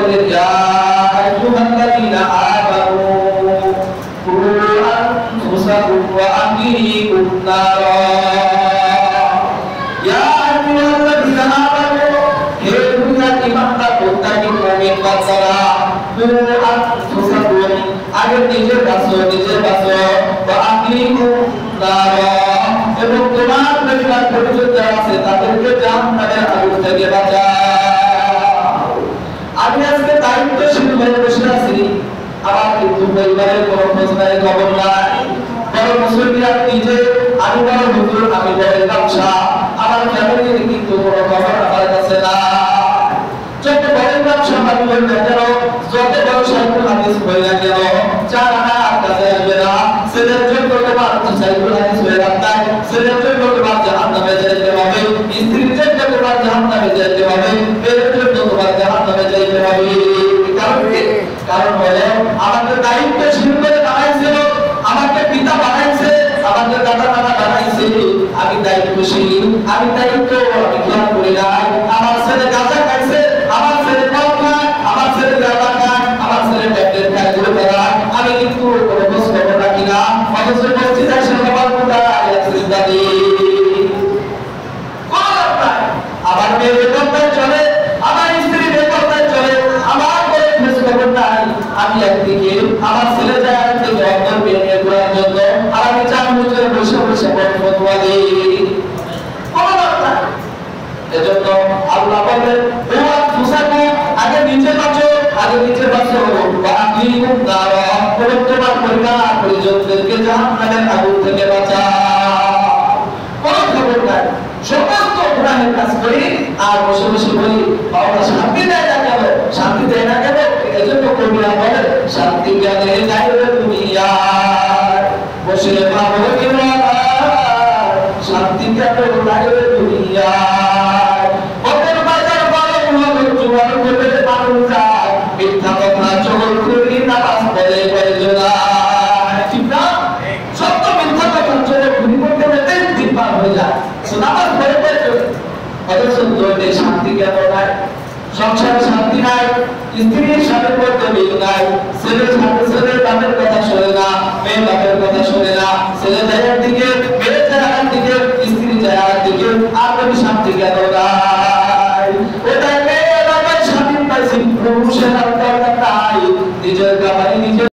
يا أيها الذين آمنوا قوا أنفسكم وأهليكم نارا يا أيها الذين آمنوا هي দুনিয়ার ইমানদার মুত্তাকিন মুমিন বান্দারা قوا أنفسكم আগে নিজের বাঁচো ওয়া আহলিকুম নারা এবং তোমার পরিবার পরিজন যারা আছে তাদেরকে জাহান্নামের আগুন থেকে বাঁচাও। আমি আজকে দায়িত্বশীল হয়ে বসে আছি, আমার কিন্তু পরিবারের কোনো খোঁজ নাই, খবর নাই। বড় মুসলিমরা নিজে আমি বড় হুজুর, আমি বড় ব্যবসা, আমার ফ্যামিলির কিন্তু কোনো খবর আমার কাছে না। যত বড় ব্যবসা আমি হই না কেন, যত বড় সাইকুল হাদিস হই না কেন, চার আনার কাছে আসবে না। ছেলের জন্য তোমার সাইকুল হাদিস হয়ে রাখতে, ছেলের জন্য তোমার জাহান্নামে যেতে হবে, স্ত্রীর জন্য তোমার জাহান্নামে যেতে হবে, মেয়ের জন্য তোমার জাহান্নামে যেতে হবে। কারণ হলো আমাদের দায়িত্বশীল করে বানাইছিল, আমাকে পিতা বানাইছে, আমাদের দাদা নানা বানাইছে। আমি দায়িত্বশীল, আমি দায়িত্ব আমি খেয়াল করি নাই। আমার ছেলে গাঁজা খাইছে, আমার ছেলে মদ খায়, আমার ছেলে গাঁজা খায়, আমার ছেলে ট্যাবলেট খায়, ঘুরে বেড়ায়, আমি কিন্তু কোনো খোঁজ খবর রাখি না। অথচ মসজিদে এসে আমার কোথায় সিজদাদি আমার মেয়ে বেপরদায় চলে, আমার স্ত্রী বেপরদায় চলে, আমার কোনো খোঁজ খবর নাই। আমি একদিকে আমার ছেলে যায়, আরেকদিকে অন্তর বিয়ে করার জন্য, আর আমি চার বছর বসে বসে ফতোয়া দিই। এজন্য আল্লাহ বলেন ওয়া ফুসাকু আগে নিজে বাঁচো, আগে নিজে বাঁচো, বাকিকুম নারা তোমার পরিবার পরিজনদেরকে জাহান্নামের আগুন থেকে বাঁচাও। কোনো খবর নাই, সমস্ত গুনাহের কাজ করি আর বসে বসে বলি বাবা শান্তি দেয় না কেন, শান্তি দেয় না কেন? এজন্য কবিরা বলে শান্তি জ্ঞানে যায় দুনিয়া বসে পাবো কিনা, শান্তি কেন লাগে দুনিয়া। মিথ্যা কথা চগল করি নামাজ পড়ে প্রয়োজনা, ঠিক না? সত্য মিথ্যা কথা চগল ঘুরি করতে করতে দিন পার হয়ে যায়, নামাজ পড়ে প্রয়োজন। অথচ দৈনে শান্তি কেন নাই? সংসারে শান্তি নাই, স্ত্রীর সাথে করতে মিল নাই, ছেলের সাথে ছেলের বাপের কথা শোনে না, মেয়ে বাপের